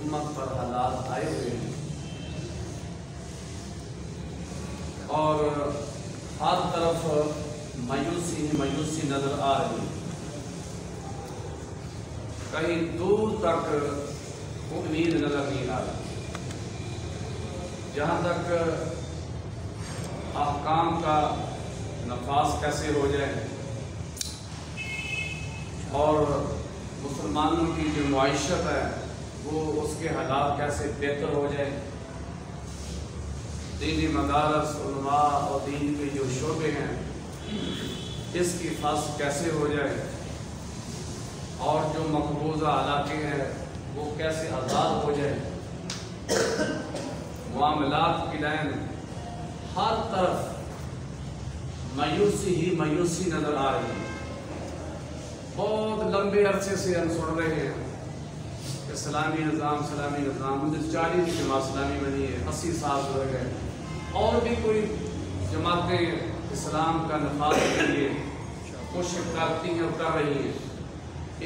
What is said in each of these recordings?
उम्मत पर हालात आए हुए हैं और हर तरफ मायूसी ही मायूसी नजर आ रही है। कहीं दूर तक उम्मीद नजर नहीं आ रही। जहाँ तक अहकाम का नफाज कैसे हो जाए और मुसलमानों की जो मुआइशत है वो उसके हालात कैसे बेहतर हो जाए, दीनी मदारस उलमा और दीन के जो शोबे हैं इसकी हिफाजत कैसे हो जाए और जो मकबूजा इलाके हैं वो कैसे आज़ाद हो जाए। मामलात की लाइन हर तरफ मायूसी ही मायूसी नजर आ रही है। बहुत लंबे अरसे से हम सुन रहे हैं कि इस्लामी निज़ाम मुझे 40 की जमात इस्लामी बनी है, 80 साल हो गए और भी कोई जमातें इस्लाम का नफाज के लिए कोशिश करती हैं और कर रही हैं।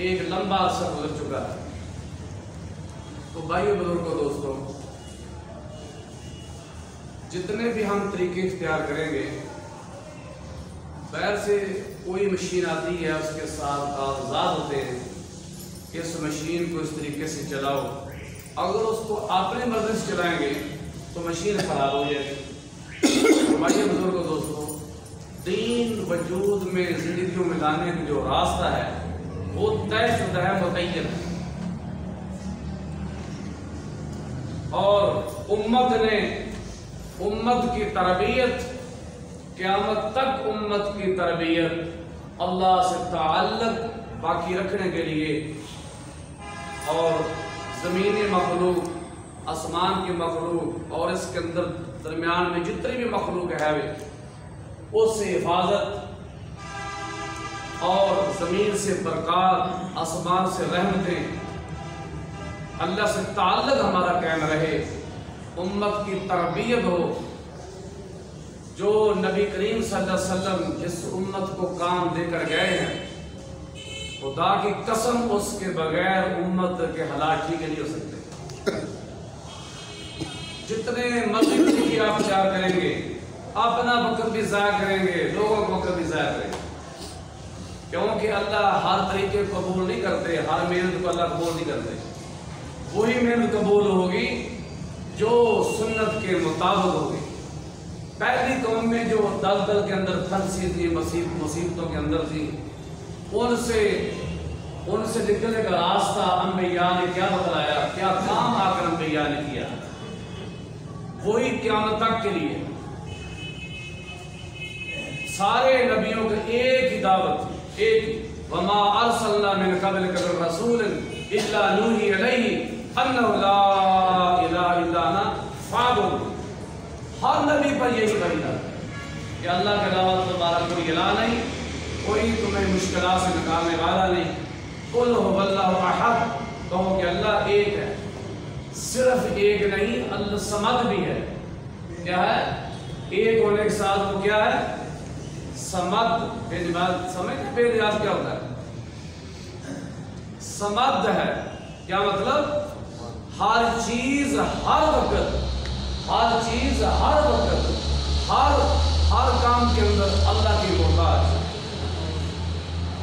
एक लंबा अरसा गुजर चुका है। तो भाइयों बुजुर्गों दोस्तों, जितने भी हम तरीके इख्तियार करेंगे, बाहर से कोई मशीन आती है उसके साथ कागजात होते हैं कि इस मशीन को इस तरीके से चलाओ, अगर उसको अपने मर्जी से चलाएंगे तो मशीन खराब हो जाएगी। भाइयों बुजुर्गों दोस्तों, दीन वजूद में जिंदगियों में लाने का जो रास्ता है वो तयशुदा है, मुतय्यन है और उम्मत की तरबियत, क़यामत तक उम्मत की तरबियत अल्लाह से ताल्लुक़ बाकी रखने के लिए और ज़मीनी मखलूक, आसमान की मखलूक और इसके अंदर दरमियान में जितनी भी मखलूक है उससे हिफाजत और ज़मीन से बरकत, आसमान से रहमतें, अल्लाह से ताल्लुक़ हमारा कायम रहे, उम्मत की तरबियत हो। जो नबी करीम सल्लल्लाहु अलैहि वसल्लम जिस उम्मत को काम देकर गए हैं, खुदा की कसम उसके बगैर उम्मत के हालात ठीक नहीं हो सकते। जितने मर्जी की आप प्यार करेंगे, अपना वक्त भी ज़ाया करेंगे, लोगों का वक्त भी ज़ाया करेंगे, क्योंकि अल्लाह हर तरीके को कबूल नहीं करते, हर मेहनत को अल्लाह कबूल नहीं करते। वही मेहनत कबूल होगी जो सुन्नत के मुताबिक होगी। पहली कौम में जो दलदल के अंदर फंसी थी, मुसीबतों के अंदर थी, उनसे निकलने का रास्ता अंबिया ने क्या बतलाया, क्या काम आकर अंबिया ने किया, वही क़यामत तक के लिए सारे नबियों की एक ही दावत थी, एक ही, वमा अरसलना मिन क़ब्लिका मिन रसूलिन इल्ला नूही इलैहि अन्नहु ला इलाहा इल्ला अना फ़अबुद। हर नबी पर यही कहना कि अल्लाह के अलावा तुम्हारा कोई इलाह नहीं, कोई तुम्हें मुश्किलात से निकालने वाला नहीं। कुल हुवल्लाहु अहद, कहो कि अल्लाह एक है। सिर्फ एक नहीं, अल्लाह समद भी है। क्या है? एक होने के साथ वो क्या है? समद। समझते बेनियाज क्या होता है? समद है क्या मतलब? हर चीज हर वक्त, हर चीज हर वक्त, हर काम के अंदर अल्लाह की मोहताज।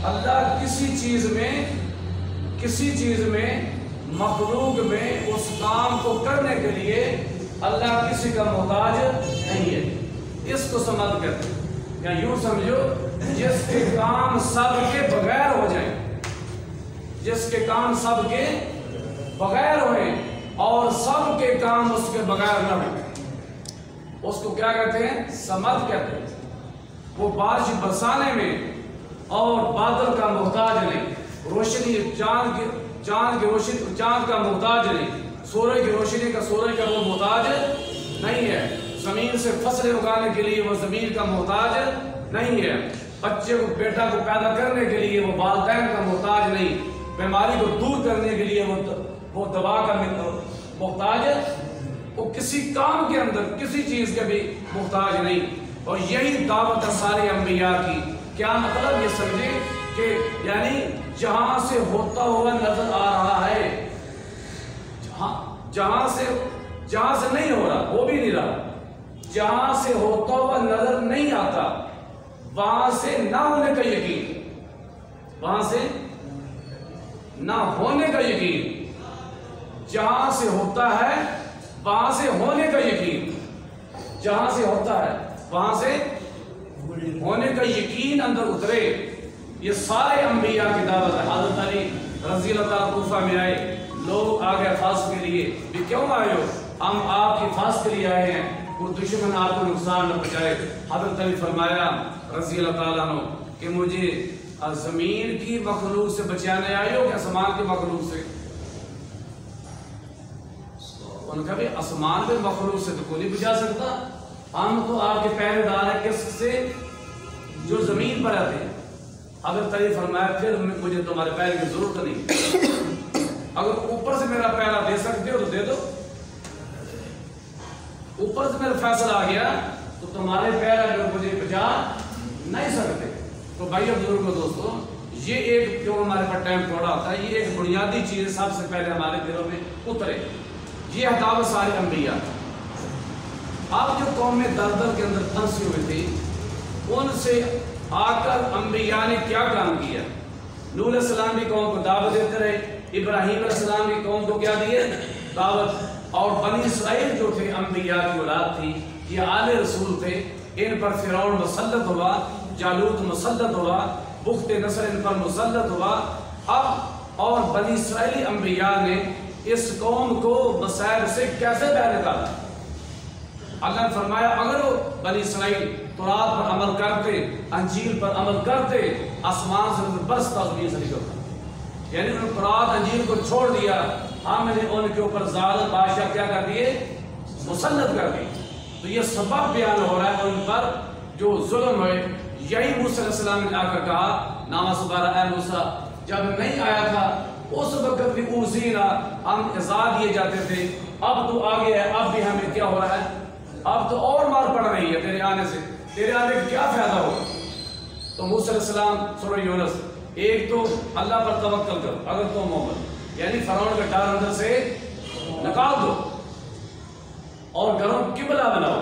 अल्लाह किसी चीज में मखलूक में उस काम को करने के लिए अल्लाह किसी का मोहताज नहीं है। इसको समझ कर या यूं समझो, जिसके काम सबके बगैर हो जाए, जिसके काम सबके बगैर होए और सबके काम उसके बगैर न हो, उसको क्या कहते हैं? समद कहते हैं। वो बारिश बरसाने में और बादल का मोहताज नहीं, रोशनी चांद की रोशनी चांद का मोहताज नहीं, सूरज की रोशनी का सूरज का वो मोहताज नहीं है, जमीन से फसलें उगाने के लिए वो जमीन का मोहताज नहीं है, बच्चे को बेटा को पैदा करने के लिए वो वालिदैन का मोहताज नहीं, बीमारी को दूर करने के लिए वो दवा का मोहताज, वो किसी काम के अंदर किसी चीज के भी मोहताज नहीं। और यही दावत है सारे अंबिया की। क्या मतलब? ये समझे कि यानी जहां से होता हुआ नजर आ रहा है, जहां जहां से नहीं हो रहा वो भी नहीं रहा, जहां से होता हुआ नजर नहीं आता वहां से ना होने का यकीन, वहां से ना होने का यकीन, जहां से होता है वहां से होने का यकीन, जहां से होता है वहां से होने का यकीन अंदर उतरे। ये सारे अंबिया की दावत है। हज़रत अली रज़ी अल्लाह तआला कूफा में आए, लोग आ गए फास के लिए, भी क्यों आए हो? हम आपके फास के लिए आए हैं, वो दुश्मन आपको नुकसान न पहुंचाए। हज़रत अली फरमाया रज़ी अल्लाह तआला अन्हु कि मुझे ज़मीन की मखलूक से बचाने आए हो कि आसमान की मखलूक से? उन्होंने कहा भी आसमान के मखलूक से तो कोई नहीं बचा सकता, हम तो आपके पहरेदार हैं किससे? जो जमीन पर आते हैं। अगर तरी फरमाया फिर मुझे तुम्हारे पैर की जरूरत नहीं, अगर ऊपर से मेरा पैरा दे सकते हो तो दे दो, ऊपर से मेरा फैसला आ गया तो तुम्हारे पैर अगर मुझे बचा नहीं सकते। तो भाई बुजुर्गों दोस्तों, ये एक जो हमारे पास टाइम थोड़ा होता है, ये एक बुनियादी चीज सबसे पहले हमारे दिलों में उतरे। ये हदावत सारे अंबिया। अब जो कौम में दर दर के अंदर फंसी हुई थी, उनसे आकर अंबिया ने क्या काम किया? नूह अलैहिस्सलाम की कौम को दावत देते रहे, इब्राहीम अलैहिस्सलाम की कौम को क्या दिए? दावत। और बनी इसराइल जो थे अंबिया की औलाद थी, ये आले रसूल थे, इन पर फिरौन मुसल्लत हुआ, जालूत मुसल्लत हुआ, बुख्त नसर इन पर मुसल्लत हुआ। अब और बनी इसराइली अंबिया ने इस कौम को मसाइब से कैसे बाहर निकाला? अल्लाह ने फरमाया अगर वो बनी इसराइल तौरात पर अमल करते, अंजील पर अमल करते, आसमान से बरसता ज़मीन से निकलता। यानी उन्होंने तौरात अंजील को छोड़ दिया, हमने उनके ऊपर ज़ालिम बादशाह क्या कर दिए? मुसल्लत कर दिए। तो ये सबब बयान हो रहा है उन पर जो जुल्म हुए। यही मूसा अलैहिस्सलाम ने आकर कहा, नामा सुबारा ऐ मूसा, जब नहीं आया था उस वक्त भी उसीना हम इज़ा दिए जाते थे, अब तो आगे है, अब भी हमें क्या हो रहा है? अब तो और मार पड़ रही है तेरे आने से, तेरे आने का क्या फायदा होगा? तो मूसा अलैहिस्सलाम सूरह यूनुस, एक तो अल्लाह पर तवक्कल करो अगर तुम मोमिन, यानी फरौन का डर अंदर से निकाल दो और घरों किबला बनाओ,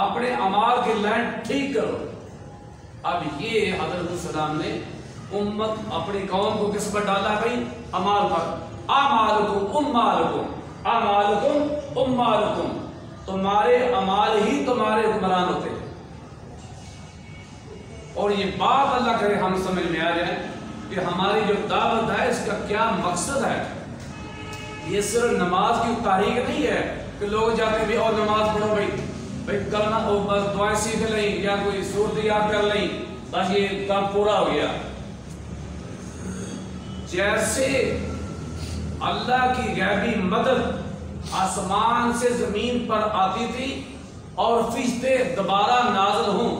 अपने अमाल की लाइन ठीक करो। अब ये हज़रत सलाम ने उम्मत अपनी कौम को किस पर डाला भाई? अमाल पर। अमालुकुम उम्मालुकुम, अमालुकुम उम्मालुकुम, तुम्हारे अमाल ही तुम्हारे हुक्मरान होते हैं। और ये बात अल्लाह करे हम समझ में आ जाए कि हमारी जो दावत है इसका क्या मकसद है। ये सिर्फ नमाज की तारीख नहीं है कि लोग जाते भी और नमाज पढ़ो भाई करना और बस दुआएं सीख लें या कोई सूरत याद कर लें, बस ये काम पूरा हो गया। जैसे अल्लाह की गैबी मदद आसमान से जमीन पर आती थी और फरिश्ते दोबारा नाज़िल हों,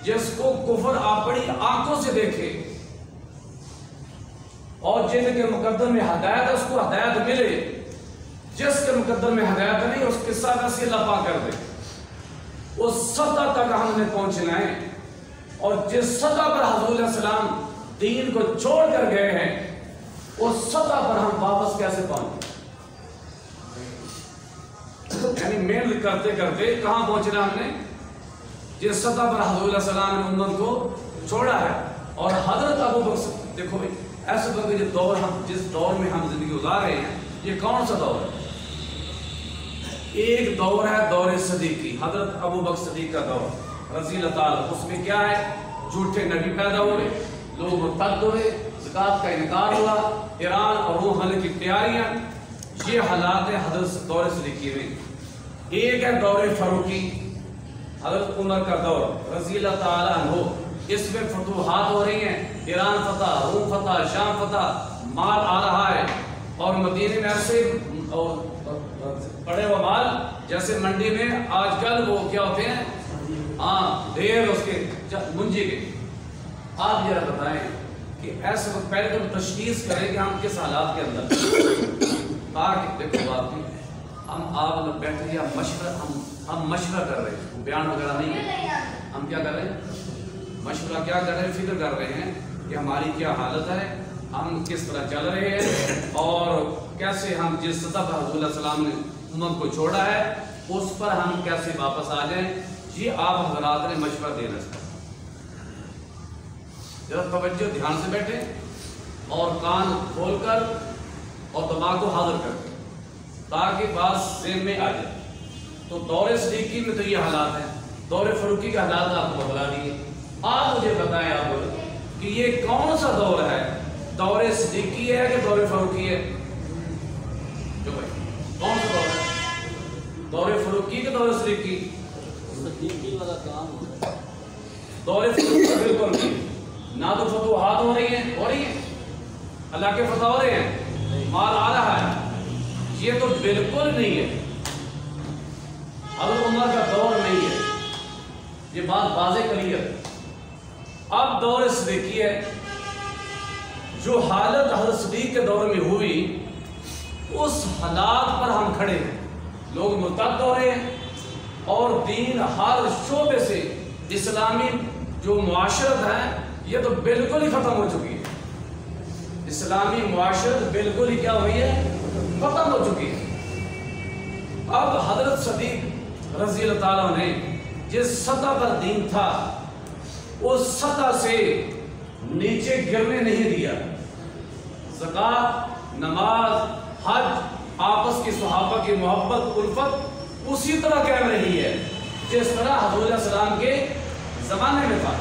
जिसको कुफर अपनी आंखों से देखे और जिनके मुकद्दर में हदायत उसको हदायत मिले, जिसके मुकद्दर में हदायत नहीं उसके साथ ऐसे लपा कर दे। उस सतह तक हमने पहुंचना है। और जिस सतह पर हुज़ूर सलाम दीन को छोड़ कर गए हैं, उस सतह पर हम वापस कैसे पहुंचे? यानी मेहनत करते करते कहां पहुंचना हमने? जिस सतह पर हुज़ूर सलाम ने उम्मत को छोड़ा है। और हजरत अबू बकर, देखो भाई ऐसे वक्त जो दौर हम जिस दौर में हम जिंदगी गुजार रहे हैं, ये कौन सा दौर है? एक दौर है दौर सदीकी, हजरत अबू बकर सदीक का दौर रज़ी अल्लाह ताला। उसमें क्या है? झूठे नबी पैदा हुए, लोग मुर्तद हुए, ज़कात का इनकार हुआ, ईरान और रूम हमले की तैयारियां। ये हालात है हजरत दौर सदीकी में। एक है दौर फारूकी, हजरत उमर का दौर रज़ी अल्लाह ताला अन्हु। इसमें फतूहात हो रही हैं, ईरान फतह, रूम फतह, शाम फतह, माल आ रहा है। और मदीने में ऐसे पड़े हुआ माल जैसे मंडी में आजकल वो क्या होते हैं, हाँ ढेर उसके मुंजी के। आप जरा बताएं कि ऐसे वक्त पहले तो तशखीस करें कि हम किस हालात के अंदर। ताकि देखो बात नहीं, हम आप लोग बैठे या मशवरा, हम मशवरा कर रहे हैं, बयान वगैरह नहीं है। हम क्या कर रहे हैं? मशवरा क्या कर रहे हैं? फिक्र कर रहे हैं कि हमारी क्या हालत है, हम किस तरह चल रहे हैं और कैसे हम जिस सतह पर हजूर सलाम ने उम्मत को छोड़ा है उस पर हम कैसे वापस आ जाएं, ये आप हजरात ने मशवरा देना चाहिए। जरा तवज्जो ध्यान से बैठे और कान खोलकर और दिमाग को हाजिर करके, ताकि बात ज़हन में आ जाए। तो दौरे सिद्दीकी में तो ये हालात हैं, दौरे फरूकी के हालात आपको बता दिए। आप मुझे बताएं आप कि ये कौन सा दौर है, दौरे सिद्दीकी है कि दौरे फरूकी है? जो भाई कौन सा दौर है, दौरे फरूकी के दौरे सिद्दीकी? सिद्दीकी वाला काम हो रहा है। दौरे फरूकी बिल्कुल नहीं, ना तो फतूहात हो रही हैं, अल्लाह के फतह हो रहे हैं, माल आ रहा है, ये तो बिल्कुल नहीं है। हज़रत उमर का दौर नहीं है, ये बात वाज़ेह क्लियर। अब दौर सिद्दीकी है, जो हालत हज़रत सिद्दीक के दौर में हुई उस हालात पर हम खड़े हैं। लोग मुर्तद हो रहे हैं और दीन हर शोबे से इस्लामी जो मुआशरत है ये तो बिल्कुल ही ख़त्म हो चुकी है। इस्लामी मुआशरत बिल्कुल ही क्या हुई है, ख़त्म हो चुकी है। अब हज़रत सिद्दीक रज़ी अल्लाह ताला ने जिस सतह पर दीन था उस सतह से नीचे गिरने नहीं दिया। ज़कात, नमाज, हज, आपस की सहाबा की मोहब्बत उल्फत उसी तरह कह रही है जिस तरह हज़ूर सलाम के ज़माने में था।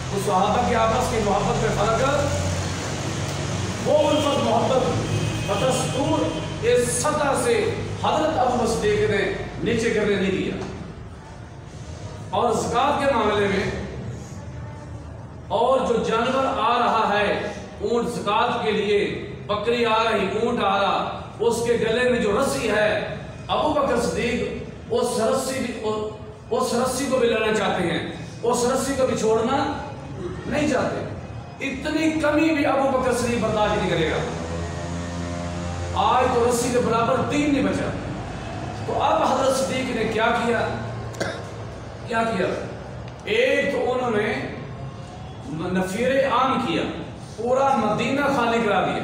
उस सहाबा की आपस की मोहब्बत में फ़र्क, वो उल्फत मोहब्बत बदस्तूर इस सतह से हज़रत अबू बकर सिद्दीक़ ने नीचे गिरने नहीं दिया। और ज़कात के मामले में और जो जानवर आ रहा है, ऊंट ज़कात के लिए, बकरी आ रही, ऊंट आ रहा, उसके गले में जो रस्सी है, अबू बकर सिद्दीक उस रस्सी को भी लेना चाहते हैं, उस रस्सी को भी छोड़ना नहीं चाहते। इतनी कमी भी अबू बकर सिद्दीक बर्दाश्त नहीं करेगा। आज तो रस्सी के बराबर तीन नहीं बचा। तो अब हज़रत सिद्दीक ने क्या किया? एक तो उन्होंने नफीरे आम किया, पूरा मदीना खाली करा दिया,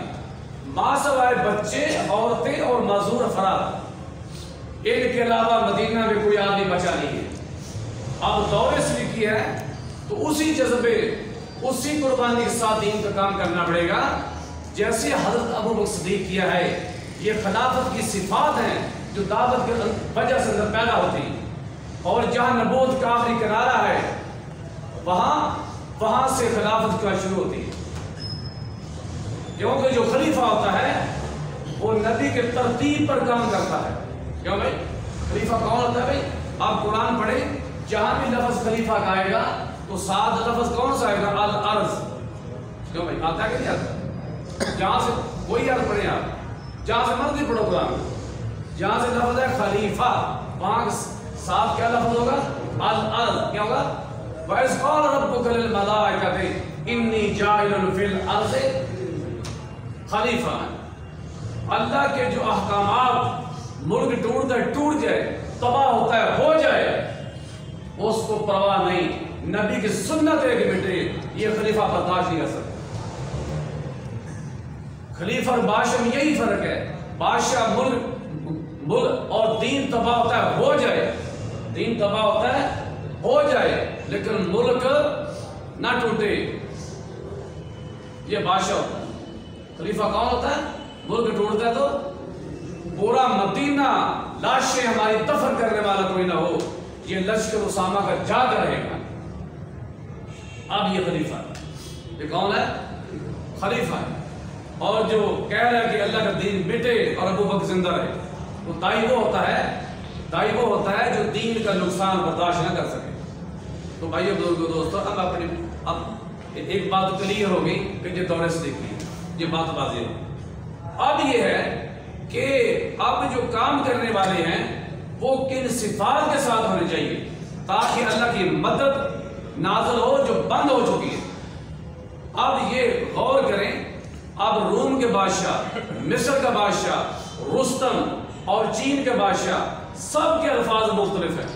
मासवाए बच्चे, औरतें और मजदूर अफराद, इनके अलावा मदीना में कोई आदमी बचा नहीं है। अब दौरे सिद्दीकी है तो उसी जज्बे, उसी कुर्बानी के साथ दीन का काम करना पड़ेगा जैसे हजरत अबू बकर सिद्दीक किया है। ये खिलाफत की सिफात हैं जो दावत के वजह से अंदर पैदा होती है। और जहाँ नबूवत का आखिरी किनारा है वहाँ से खिलाफत का शुरू होती है। क्योंकि जो खलीफा होता है वो नबी के तरतीब पर काम करता है। क्यों भाई? खलीफा कौन होता है भाई? आप कुरान पढ़े, जहां भी लफ्ज खलीफा का आएगा तो साथ लफ्ज कौन सा आएगा? अल अर्ज। क्यों भाई? आता कि नहीं आता? जहां से कोई अर्ज पढ़े आप, जहां से मर्जी पढ़ो कुरान, जहां से लफ्ज है खलीफा, वहां साथ क्या लफ्ज होगा? अल अर्ज। क्या होगा? वइज़ क़ाल रब्बुका लिल मलाइकति इन्नी जाइलुन फिल अर्ज़ि खलीफा। अल्लाह के जो अहकामात मुल्क टूट जाए, तबाह होता है, हो जाए, उसको परवाह नहीं। नबी की सुन्नत है कि बेटे ये खलीफा बर्दाश्त नहीं कर सकता। खलीफा और बादशाह में यही फर्क है। बादशाह मुल्क और दीन तबाह होता है, हो जाए, दीन तबाह होता है, हो जाए, लेकिन मुल्क ना टूटे, ये बादशाह होता है। खलीफा कौन होता है? मुल्क टूटता है तो पूरा मदीना लाशें हमारी दफन करने वाला कोई ना हो, ये लश्कर उसामा का जाग रहेगा। अब ये खलीफा, ये कौन है? खलीफा है। और जो कह रहा है कि अल्लाह का दीन मिटे और अबू बकर जिंदा रहे, वो दाई वो होता है जो दीन का नुकसान बर्दाश्त न कर सके। तो भाइयों बुजुर्गों दोस्तों, अब एक बात तो क्लियर हो गई कि ये दौरे से देखी, ये बात वाज़ेह है। अब ये है कि अब जो काम करने वाले हैं वो किन सिफात के साथ होने चाहिए ताकि अल्लाह की मदद नाज़िल हो जो बंद हो चुकी है। अब ये गौर करें, अब रूम के बादशाह, मिस्र का बादशाह, रुस्तम और चीन के बादशाह, सब के अल्फाज मुख्तलिफ हैं।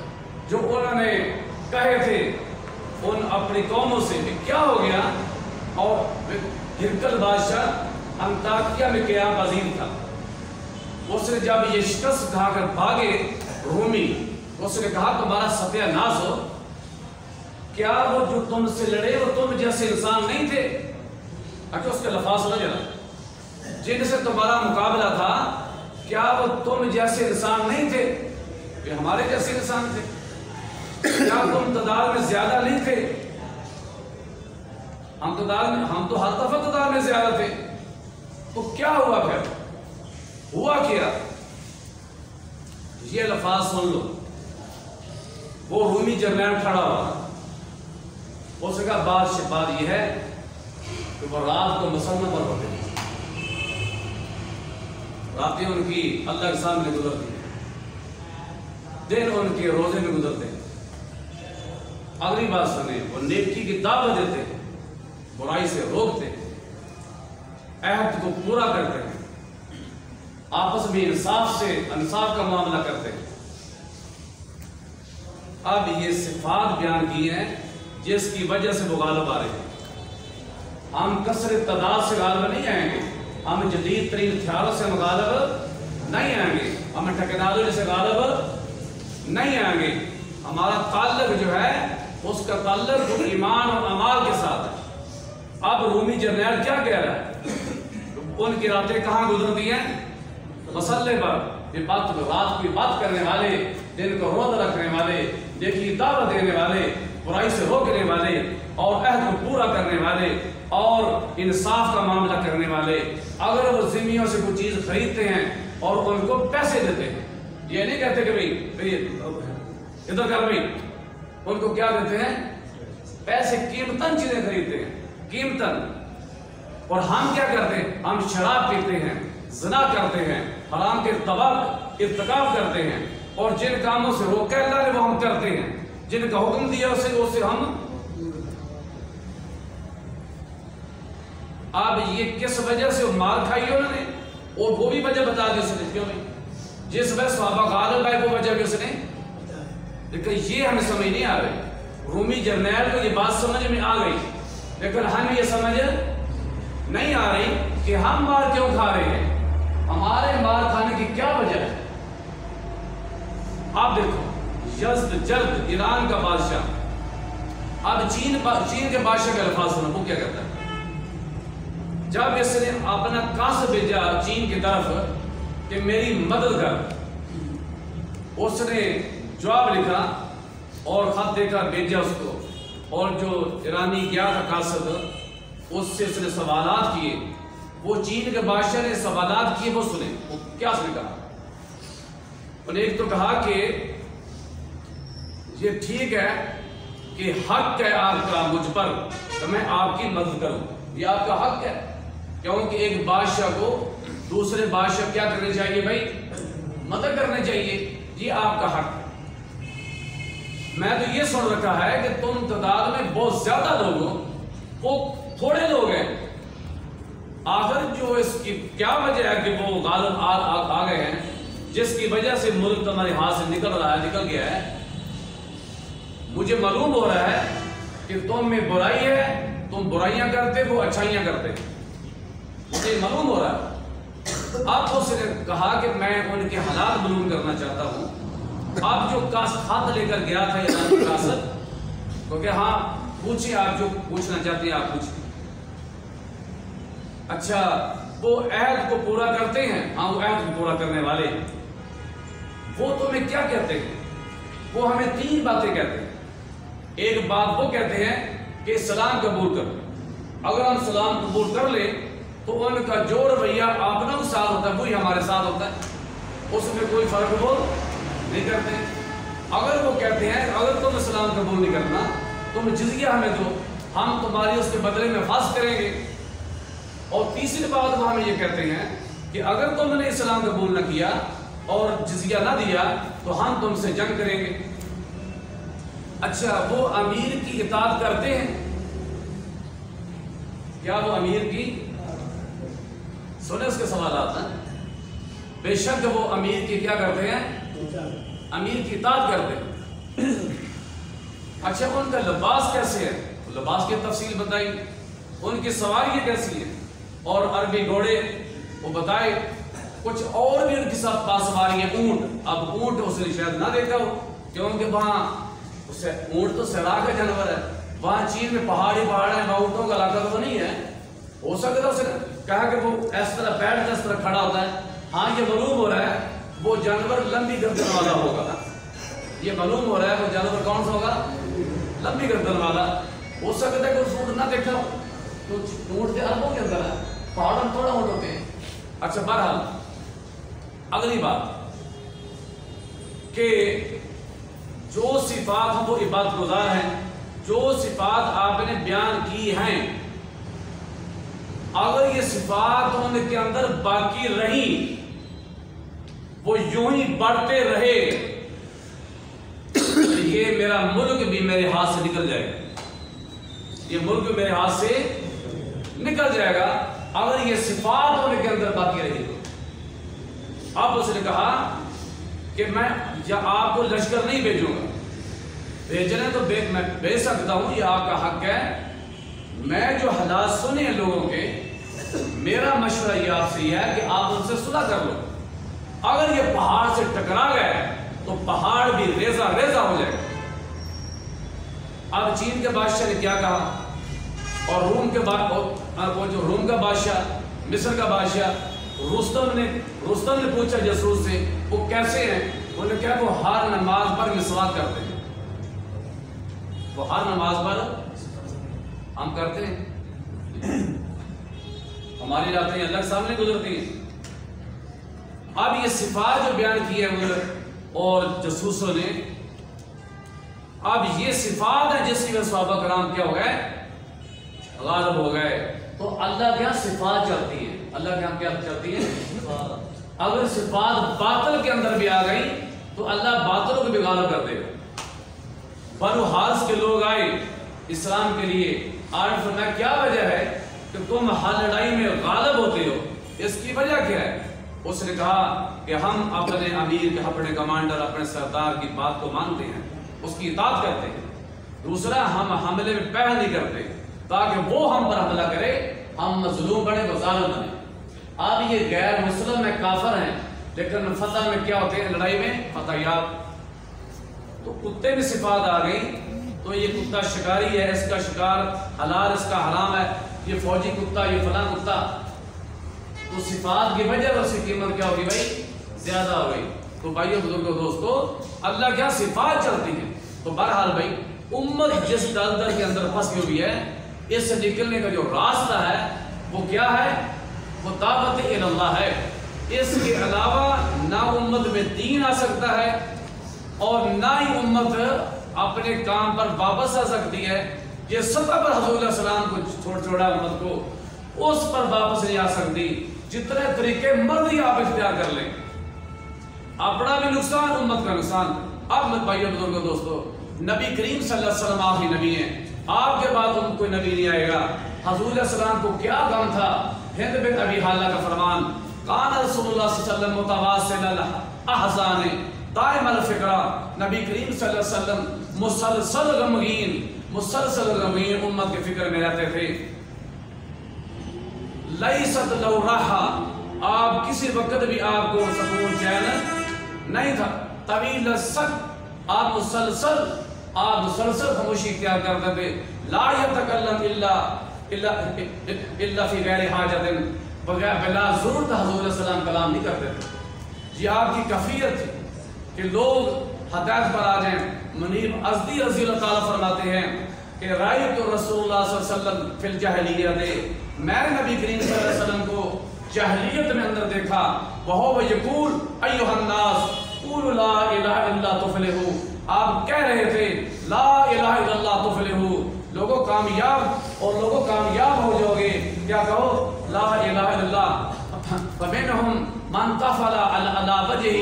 जो उन्होंने कहे थे उन अपनी कौमों से कि क्या हो गया, और हिरकल बादशाह अंताकिया में क़याम पज़ीर था, उसने जब ये शिकस्त खाकर भागे रूमी, उसने कहा तुम्हारा सत्यानाश हो, क्या वो जो तुमसे लड़े वो तुम जैसे इंसान नहीं थे? अच्छा उसके लफाज सुना जरा, जिनसे तुम्हारा मुकाबला था क्या वो तुम जैसे इंसान नहीं थे? ये हमारे जैसे इंसान थे। क्या तुम तादाद में ज्यादा नहीं थे? हम तो हर दफा तादाद में ज्यादा थे। तो क्या हुआ फिर? हुआ क्या? ये लफाज सुन लो। वो रूमी जर्नैल खड़ा हुआ, उसने कहा बात यह है कि वो रात को मुसल्लम पर होते हैं, रातें उनकी अल्लाह के सामने गुजरती है, दिन उनके रोजे में गुजरते हैं। अगली बात सुने, वो नेकी की दावत देते हैं, बुराई से रोकते हैं, अहद को पूरा करते हैं, आपस में इंसाफ का मामला करते हैं। अब ये सिफात बयान की हैं जिसकी वजह से वो गालिब आ रहे हैं। हम कसरत तादाद से गालिब नहीं आएंगे, हम जदीद तरीन हथियारों से हम गालिब नहीं आएंगे, हम ठेकेदारों से गालिब नहीं आएंगे। हमारा ताल्लुक जो है उसका ताल्लुक ईमान और अमाल के साथ है। अब रूमी जर्नैल क्या कह रहा है? उनकी रातें कहाँ गुजरती हैं? मसल्ले पर। ये बात रात की बात करने वाले, दिन को रोज़ रखने वाले, नेकी दावत देने वाले, बुराई से रोकने वाले और अहद को पूरा करने वाले और इंसाफ का मामला करने वाले, अगर वो ज़िम्मियों से कुछ चीज़ खरीदते हैं और उनको पैसे देते हैं, ये नहीं कहते कि भाई इधर कर भाई, उनको क्या देते हैं? पैसे, कीमतन चीजें खरीदते हैं, कीमतन। और हम क्या करते हैं? हम शराब पीते हैं, ज़िना करते हैं, हराम के इर्तिकाब करते हैं, और जिन कामों से रोका अल्लाह ने वो हम करते हैं, जिनका हुक्म दिया उसे हम। अब ये किस वजह से मार खाई उन्होंने, और वो भी वजह बता दी उसने, क्यों नहीं? जिस वजह सहाबा गालिब आए वो वजह भी उसने, लेकिन ये हमें समझ नहीं आ रही। रूमी जर्नैल को ये बात समझ में आ गई, लेकिन हमें ये समझ नहीं आ रही कि हम मार क्यों खा रहे हैं, हमारे मार खाने की क्या वजह है। आप देखो, यज़्द ईरान का बादशाह, अब चीन के बादशाह का अल्फाज सुनो, वो क्या कहता है? जब इसने अपना कास भेजा चीन की तरफ कि मेरी मदद कर, उसने जवाब लिखा और खत देकर भेजा उसको, और जो ईरानी गया था कासद, उससे उसने सवालात किए। वो चीन के बादशाह ने सवालात किए, वो सुने, वो क्या उसने कहा? उन्हें एक तो कहा कि ये ठीक है कि हक है आपका मुझ पर तो मैं आपकी मदद करूं, ये आपका हक है, क्योंकि एक बादशाह को दूसरे बादशाह क्या करने चाहिए भाई? मदद करनी चाहिए, ये आपका हक है। मैं तो ये सुन रखा है कि तुम तादाद में बहुत ज्यादा लोग हो, वो थोड़े लोग हैं। आखिर जो इसकी क्या वजह है कि वो गालिब आ गए हैं, जिसकी वजह से मुल्क तुम्हारे हाथ से निकल गया है। मुझे मालूम हो रहा है कि तुम में बुराई है, तुम बुराइयां करते, वो अच्छाइयां करते, मुझे मालूम हो रहा है। अब उसने कहा कि मैं उनके हालात मालूम करना चाहता हूं। आप जो खत लेकर गया था ईरानी कासद, क्योंकि हाँ पूछिए, आप जो पूछना चाहते हैं आप पूछिए। अच्छा, वो अहद को पूरा करते हैं? हाँ, वो अहद को पूरा करने वाले। वो तुम्हें क्या कहते हैं? वो हमें 3 बातें कहते हैं। एक बात वो कहते हैं कि सलाम कबूल करो, अगर हम सलाम कबूल कर ले तो उनका जो रवैया अपना साथ होता है वही हमारे साथ होता है, उसमें कोई फर्क वो नहीं करते। अगर वो कहते हैं अगर तुम इस्लाम कबूल नहीं करना तुम जिज़िया हमें दो, हम तुम्हारी उसके बदले में फास करेंगे। और तीसरी बात वो हमें ये कहते हैं कि अगर तुमने इस्लाम कबूल न किया और जिज़िया ना दिया तो हम तुमसे जंग करेंगे। अच्छा, वो अमीर की इताअत करते हैं क्या? वो अमीर की, सुने उसके सवाल आता है। बेशक वो अमीर की क्या करते हैं? अमीर की इताअत करते हैं। अच्छा, उनका लिबास कैसे है? लिबास की तफसील बताई, उनकी सवारी कैसी है और अरबी घोड़े वो बताए, کچھ اور بھی ان کے ساتھ پاسواری ہے اونٹ. اب اونٹ اس نے شاید نہ دیکھا ہو کیونکہ وہاں اونٹ تو سیرا کا جانور ہے, وہاں چین میں پہاڑی پہاڑ ہیں, وہاں اونٹوں کا علاقہ تو نہیں ہے. ہو سکتا اس نے کہا کہ وہ اس طرح بیٹھ اس طرح کھڑا ہوتا ہے. ہاں یہ معلوم ہو رہا ہے وہ جانور لمبی گردن والا ہوگا. یہ معلوم ہو رہا ہے وہ جانور کون سا ہوگا, لمبی گردن والا. ہو سکتا ہے کہ اس اونٹ نہ دیکھا ہو, تو اونٹ کے اربوں کے اندر ہے, پہاڑوں میں تھوڑا اونٹ ہوتے ہیں. اچھا بہرحال اگلی بات کہ جو صفات ہم وہ عبادت گزار ہیں, جو صفات آپ نے بیان کی ہیں, اگر یہ صفات ان کے اندر باقی رہی, وہ یوں ہی بڑھتے رہے, یہ میرا ملک بھی میرے ہاتھ سے نکل جائے گا. یہ ملک میرے ہاتھ سے نکل جائے گا اگر یہ صفات ان کے اندر باقی رہی. اب اس نے کہا کہ میں آپ کو لشکر نہیں بھیجوں گا, بھیجنے تو میں بھیج سکتا ہوں, یہ آپ کا حق ہے. میں جو حالات سنے ہیں لوگوں کے, میرا مشورہ یہ آپ سے یہ ہے کہ آپ ان سے صلح کر لو. اگر یہ پہاڑ سے ٹکرا گئے تو پہاڑ بھی ریزہ ریزہ ہو جائے گا. اب چین کے بادشاہ نے کیا کہا, اور روم کے وہ جو روم کا بادشاہ, مصر کا بادشاہ, رستم نے پوچھا جاسوس سے وہ کیسے ہیں. انہوں نے کہا وہ ہر نماز پر مسواک کرتے ہیں. وہ ہر نماز پر ہم کرتے ہیں, ہماری راتیں الگ سامنے گزرتی ہیں. اب یہ صفات جو بیان کی ہے اور جاسوسوں نے, اب یہ صفات ہے جس کی وجہ صحابہ کرام کیا ہو گئے, غالب ہو گئے. تو اللہ کے یہاں صفات چلتی ہیں, اللہ کے یہاں کیا چلتی ہے. اگر صفات باطل کے اندر بھی آ گئی تو اللہ باطلوں کو بھی غالب کر دے گا. بنو حارث کے لوگ آئے اسلام کے لیے, آج فرمایا کیا وجہ ہے کہ تم ہر لڑائی میں غالب ہوتے ہو, اس کی وجہ کیا ہے. اس نے کہا کہ ہم اپنے امیر کے, اپنے کمانڈر, اپنے سردار کی بات کو مانتے ہیں, اس کی اطاعت کرتے ہیں. دوسرا, ہم حملے میں پہل نہیں کرتے تاکہ وہ ہم پر حملہ کرے, ہم مظلوم بنے, وہ ظالم بنے. اب یہ غیر مسلم میں کافر ہیں, لیکن فتح میں کیا ہوتے ہیں, لڑائی میں فتح یاب. تو کتے میں صفات آ گئی تو یہ کتا شکاری ہے, اس کا شکار حلال, اس کا حرام ہے, یہ فوجی کتا, یہ فلاں کتا. تو صفات کی وجہ سے اس کی قیمت کیا ہوگی بھائی, زیادہ ہو گئی. تو بھائیو بزرگوں دوستو, اللہ کیا صفات چلتی ہیں. تو بہرحال بھائی امت جس دلدل کے اندر پھنسی ہوئی ہے, اس سے نکلنے کا جو راستہ ہے وہ کیا ہے, وہ دعوت اللہ ہے. اس کے علاوہ نہ امت میں دین آ سکتا ہے اور نہ ہی امت اپنے کام پر واپس آ سکتی ہے. یہ سطح پر حضور علیہ السلام کو چھوڑا امت کو, اس پر واپس نہیں آ سکتی. جتنے طریقے مرضی آپ اختیار کر لیں, اپنا بھی نقصان, امت کا نقصان. اب میں بھائیو بزرگوں دوستو, نبی کریم صلی اللہ علیہ وسلم آخری نبی ہیں, آپ کے بعد ان کوئی نبی نہیں آئے گا. حضور علیہ السلام کو کیا غم تھا. ہند بن ابی حالہ کا فرمان, کان رسول اللہ صلی اللہ علیہ وسلم متواصل الاحزان دائم الفکرہ. نبی کریم صلی اللہ علیہ وسلم مسلسل غمگین امت کے فکر میں رہتے تھے. لیست لو راحہ, آپ کسی وقت بھی آپ کو سکون چین نہیں تھا. طویل السکت, آپ مسلسل خاموشی اختیار کرتے تھے. لا یتکلم الا فی غیر حاجت, بغیر بلا ضرورت حضور علیہ السلام کلام نہیں کرتے تھے. یہ آپ کی کفیت تھی کہ لوگ ہدایت پر آ جائیں. منیب ازدی رضی اللہ تعالیٰ فرماتے ہیں کہ رأیت رسول اللہ صلی اللہ علیہ وسلم فی الجاہلیت, میں نے نبی کریم صلی اللہ علیہ وسلم کو جاہلیت میں اندر دیکھا. وہو یقول ایھا الناس قولوا لا الہ الا اللہ تفلحوا, آپ کہہ رہے تھے لا الہ الا اللہ تفلحوا, لوگوں کامیاب اور لوگوں کامیاب ہو جاؤ گے. کیا کہو, لا الہ الا اللہ. فمنہم من تفل علی وجہہ,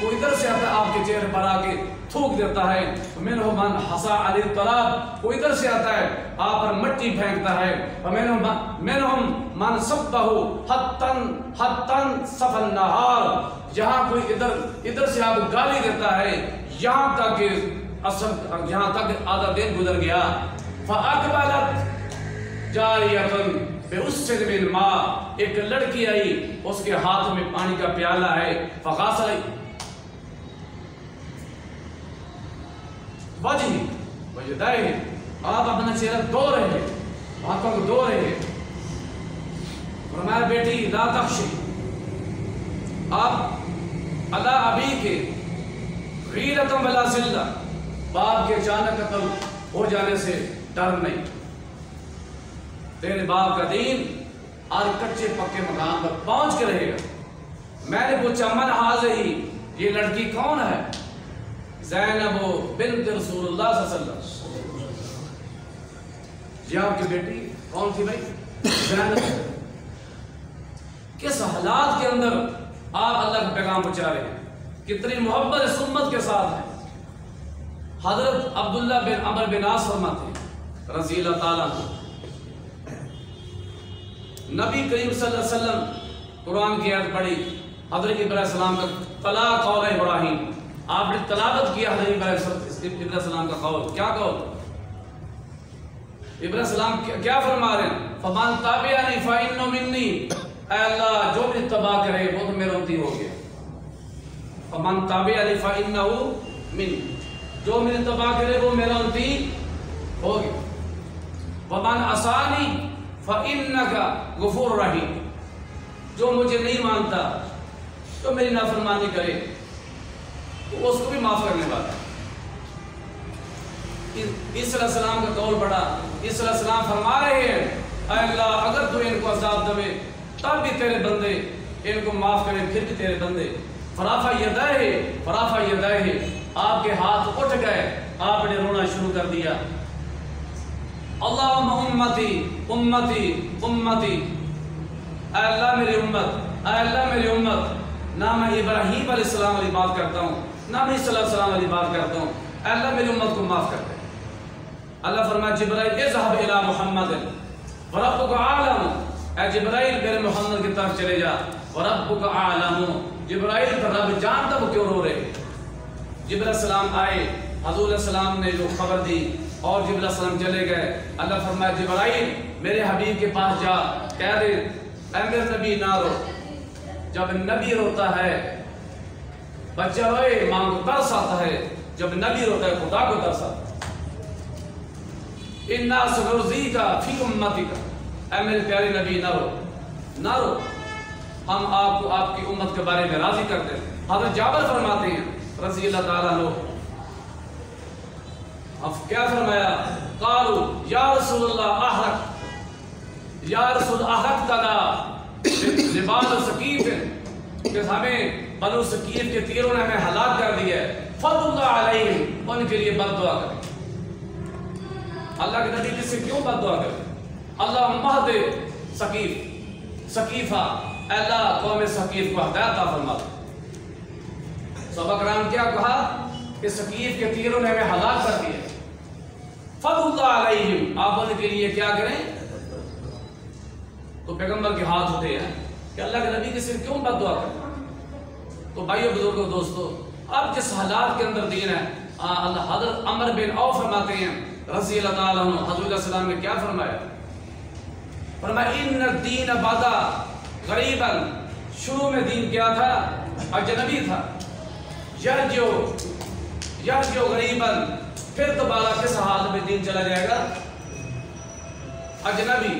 وہ ادھر سے آتا ہے آپ کے چہرے پر آ کے تھوک دیتا ہے. فمنہم من حصا علی التراب, وہ ادھر سے آتا ہے آپ پر مٹی پھینکتا ہے. فمنہم من صبہ حتى صف النہار, جہاں کوئی ادھر سے آپ کو گالی دیتا ہے یہاں تک کہ یہاں تک آدھا دن گزر گیا. فاقبلت جاریۃ بأسد من ماء, ایک لڑکی آئی، اس کے ہاتھ میں پانی کا پیالہ ہے، فغاسل وجدائے، آپ اپنا چہرہ دھو رہے ہیں، ہاتھوں کو دھو رہے ہیں۔ فرمایا بیٹی لا تخشی، آپ علی ابی کے غیرۃ ولا ذلہ، باپ کے اچانک قتل ہو جانے سے ڈر نہیں، تیرے باپ کا دین آج کچے پکے مقام پر پہنچ کے رہے گا۔ میں نے پوچھا من حاضر، یہ لڑکی کون ہے؟ زینب بنت رسول اللہ صلی اللہ علیہ وسلم، یہ آپ کی بیٹی کون تھی بھائی؟ زینب۔ کس حالات کے اندر آپ اللہ کا پیغام پہنچا رہے ہیں، کتنی محبت اس امت کے ساتھ ہے۔ حضرت عبداللہ بن عمر بن عاص فرماتے ہیں رضی اللہ تعالیٰ عنہ، نبی کریم صلی اللہ علیہ وسلم قرآن کی آیت پڑھی، حضرت ابراہیم علیہ السلام کا طلا قول ابراہیم، آپ نے تلاوت کیا حضرت ابراہیم علیہ السلام کا قول، کیا قول؟ ابراہیم علیہ السلام کیا فرما رہے ہیں؟ فَمَنْ تَابِعَنِي فَإِنَّهُ مِنِّي، اے اللہ جو بھی اتباع کرے وہ تو میرا امتی ہو گیا۔ فَمَنْ تَابِعَنِي فَإِنَّهُ مِنِّي، جو میرے اتباع کرے وہ میرا امتی ہو گیا۔ وَمَنْ عَصَانِي فَإِنَّكَ غَفُورٌ رَحِيمٌ، جو مجھے نہیں مانتا، جو میری نافرمانی کرے تو اس کو بھی معاف کرنے والا ہے۔ عیسیٰ علیہ السلام کا قول پڑھا، عیسیٰ علیہ السلام فرما رہے ہیں اے اللہ اگر تو ان کو عذاب دے تب بھی تیرے بندے ان کو معاف کرے، پھر بھی تیرے بندے۔ فرافع یدیہ، آپ کے ہاتھ اٹھ گئے، آپ نے رونا شروع کر دیا۔ اللہم امتی امتی امتی، اے اللہ میری امت، اے اللہ میری امت۔ نہ میں ابراہیم علیہ السلام والی بات کرتا ہوں، نہ میں عیسیٰ علیہ السلام والی بات کرتا ہوں، اے اللہ میری امت کو معاف کر دے۔ اللہ فرمایا جبرائیل اذهب الى محمد وربک اعلم، اے جبرائیل میرے محمد کی طرف چلے جا، وربک اعلم، جبرائیل کا رب جانتا وہ کیوں رو رہے۔ جبرائیل علیہ السلام آئے، حضور علیہ السلام نے جو خبر دی اور جبرائیل علیہ السلام چلے گئے۔ اللہ فرمایا جبرائیل میرے حبیب کے پاس جا، کہہ دے اے میرے نبی نہ رو۔ جب نبی روتا ہے بچہ روئے ماں کو ترس آتا ہے، جب نبی روتا ہے خدا کو ترس آتا ہے۔ اِنَّا سَنُرْضِيكَ فِي أُمَّتِكَ، اے میرے پیارے نبی نہ رو، نہ رو، ہم آپ کو آپ کی امت کے بارے میں راضی کرتے ہیں۔ حضرت جابر فرماتے ہیں رضی اللہ تعالیٰ عنہ، اب کیا فرمایا؟ قالوا یا رسول اللہ احرق، یا رسول احرقتنا لبان ثقیف، کہ ہمیں بنو ثقیف کے تیروں نے ہمیں ہلاک کر دیا ہے، فضل اللہ علیہم، ان کے لیے بد دعا کریں۔ اللہ کے نبی کس سے کیوں بد دعا کریں؟ اللہ مہد ثقیفہ، اللہ قوم ثقیف کو ہدایت عطا فرما دے۔ صحابہ کرام کیا کہا کہ ثقیف کے تیروں نے ہمیں ہلاک کر دیا، فضل اللہ علیہم، آپ ان کے لیے کیا کریں؟ تو پیغمبر کے ہاتھ اٹھے ہیں کہ اللہ کے نبی کے صرف کیوں بد دعا کریں؟ تو بھائیو بزرگوں دوستو، اب جس حالات کے اندر دین ہے، اللہ حضرت عمر بن عوف فرماتے ہیں رضی اللہ تعالیٰ عنہ، حضور علیہ السلام نے کیا فرمایا؟ فرمایا ان الدین بدا غریبا، شروع میں دین کیا تھا؟ اجنبی تھا، یرجو غریبا، پھر دوبارہ کس حال میں دین چلا جائے گا؟ اجنبی۔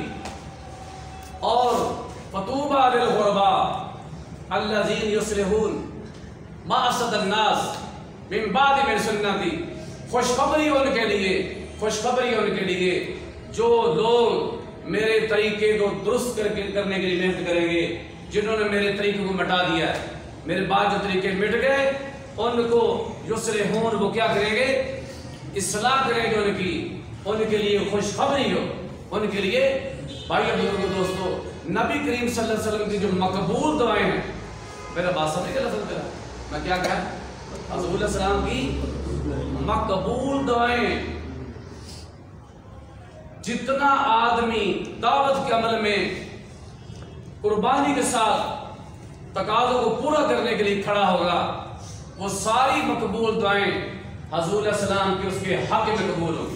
اور فطوبى للغرباء الذين يصلحون ما افسد الناس من بعد من سنتی، خوشخبری ان کے لیے جو لوگ میرے طریقے کو درست کرنے کے لیے محنت کریں گے، جنہوں نے میرے طریقے کو مٹا دیا ہے، میرے بعد جو طریقے مٹ گئے ان کو یصلحون، وہ کیا کریں گے؟ اصلاح کریں گے ان کے لیے خوشخبری ہو ان کے لیے۔ بھائی بزرگوں دوستو، نبی کریم صلی اللہ علیہ وسلم کی جو مقبول دعائیں ہیں، میرا بات سمجھ کے لفظ کرا میں کیا کہا؟ حضور علیہ السلام کی مقبول دعائیں، جتنا آدمی دعوت کے عمل میں قربانی کے ساتھ تقاضوں کو پورا کرنے کے لیے کھڑا ہوگا، وہ ساری مقبول دعائیں حضور علیہ السلام کی اس کے حق میں قبول ہوگی۔